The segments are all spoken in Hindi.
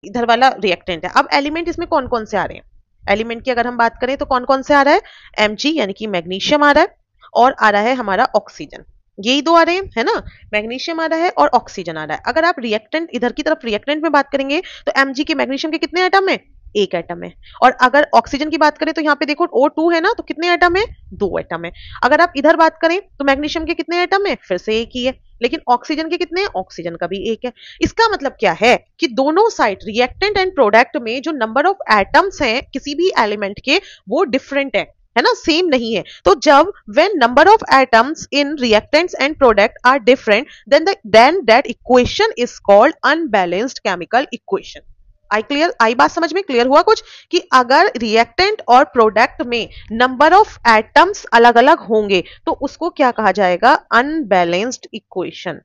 इधर वाला रिएक्टेंट है। अब एलिमेंट इसमें कौन कौन से आ रहे हैं, एलिमेंट की अगर हम बात करें तो कौन कौन से आ रहा है, Mg यानी कि मैग्नीशियम आ रहा है, और आ रहा है हमारा ऑक्सीजन। यही दो आ रहे हैं, है ना, मैग्नीशियम आ रहा है और ऑक्सीजन आ रहा है। अगर आप रिएक्टेंट इधर की तरफ रिएक्टेंट में बात करेंगे तो Mg के मैग्नीशियम के कितने एटम है, एक एटम है। और अगर ऑक्सीजन की बात करें तो यहाँ पे देखो O2 है ना, तो कितने एटम है, दो एटम है। अगर आप इधर बात करें तो मैग्नीशियम के कितने एटम है, फिर से एक ही है। लेकिन ऑक्सीजन के कितने हैं, ऑक्सीजन का भी एक है। इसका मतलब क्या है कि दोनों साइड रिएक्टेंट एंड प्रोडक्ट में जो नंबर ऑफ एटम्स हैं किसी भी एलिमेंट के, वो डिफरेंट है ना, सेम नहीं है। तो जब when number of atoms in reactants and product are different, then that equation is called unbalanced chemical equation. आई बात समझ में क्लियर हुआ कुछ, कि अगर रिएक्टेंट और प्रोडक्ट में नंबर ऑफ एटम्स अलग अलग होंगे तो उसको क्या कहा जाएगा, अनबैलेंस्ड इक्वेशन।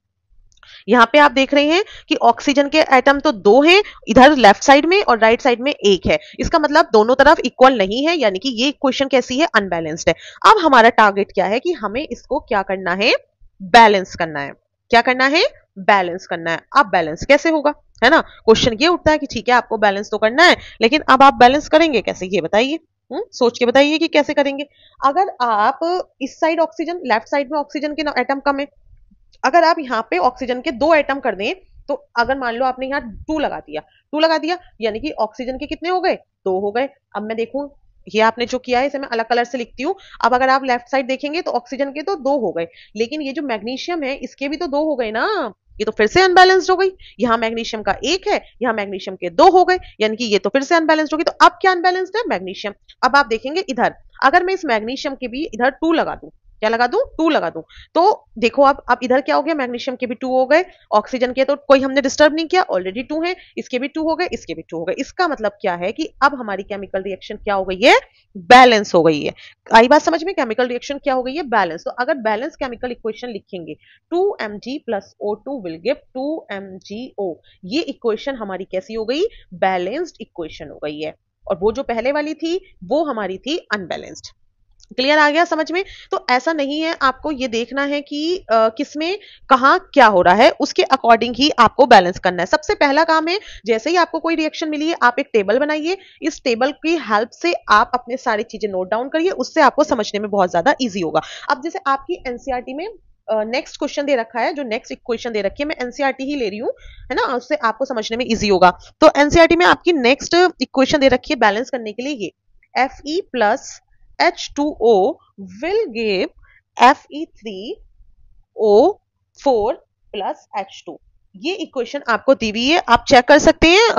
यहाँ पे आप देख रहे हैं कि ऑक्सीजन के एटम तो दो हैं, इधर लेफ्ट साइड में और राइट साइड में एक है। इसका मतलब दोनों तरफ इक्वल नहीं है, यानी कि ये इक्वेशन कैसी है, अनबैलेंस्ड है। अब हमारा टारगेट क्या है कि हमें इसको क्या करना है, बैलेंस करना है। क्या करना है, बैलेंस करना है। अब बैलेंस कैसे होगा, है ना, क्वेश्चन ये उठता है कि ठीक है आपको बैलेंस तो करना है, लेकिन अब आप बैलेंस करेंगे कैसे, ये बताइए। सोच के बताइए कि कैसे करेंगे। अगर आप इस साइड ऑक्सीजन, लेफ्ट साइड में ऑक्सीजन के एटम कम है, अगर आप यहाँ पे ऑक्सीजन के दो एटम कर दें, तो अगर मान लो आपने यहाँ टू लगा दिया यानी कि ऑक्सीजन के कितने हो गए, दो हो गए। अब मैं देखूं, ये आपने जो किया है इसे मैं अलग कलर से लिखती हूँ। अब अगर आप लेफ्ट साइड देखेंगे तो ऑक्सीजन के तो दो हो गए, लेकिन ये जो मैग्नीशियम है इसके भी तो दो हो गए ना, ये तो फिर से अनबैलेंस्ड हो गई। यहाँ मैग्नीशियम का एक है, यहाँ मैग्नीशियम के दो हो गए, यानी कि ये तो फिर से अनबैलेंस्ड हो गई। तो अब क्या अनबैलेंस्ड है, मैग्नीशियम। अब आप देखेंगे इधर, अगर मैं इस मैग्नीशियम के भी इधर टू लगा दूं, क्या लगा दूं, टू लगा दूं, तो देखो अब इधर क्या हो गया, मैग्नीशियम के भी टू हो गए, ऑक्सीजन के तो कोई हमने डिस्टर्ब नहीं किया, ऑलरेडी टू है, इसके भी टू हो गए, इसके भी टू हो गए। इसका मतलब क्या है कि अब हमारी केमिकल रिएक्शन क्या हो गई है, बैलेंस हो गई है। आई बात समझ में, केमिकल रिएक्शन क्या हो गई है, बैलेंस। तो अगर बैलेंस केमिकल इक्वेशन लिखेंगे, 2Mg plus O2 will give 2MgO, ये इक्वेशन हमारी कैसी हो गई, बैलेंस्ड इक्वेशन हो गई है। और वो जो पहले वाली थी वो हमारी थी अनबैलेंस्ड। क्लियर आ गया समझ में। तो ऐसा नहीं है, आपको ये देखना है कि किसमें कहाँ क्या हो रहा है, उसके अकॉर्डिंग ही आपको बैलेंस करना है। सबसे पहला काम है, जैसे ही आपको कोई रिएक्शन मिली है आप एक टेबल बनाइए, इस टेबल की हेल्प से आप अपने सारी चीजें नोट डाउन करिए, उससे आपको समझने में बहुत ज्यादा ईजी होगा। अब जैसे आपकी एनसीईआरटी में नेक्स्ट क्वेश्चन दे रखा है, जो नेक्स्ट इक्वेशन दे रखी है, मैं एनसीईआरटी ही ले रही हूँ, है ना, उससे आपको समझने में इजी होगा। तो एनसीईआरटी में आपकी नेक्स्ट इक्वेशन दे रखी है बैलेंस करने के लिए, ये Fe plus H2O will give Fe3O4 plus H2। ये इक्वेशन आपको दी हुई है, आप चेक कर सकते हैं।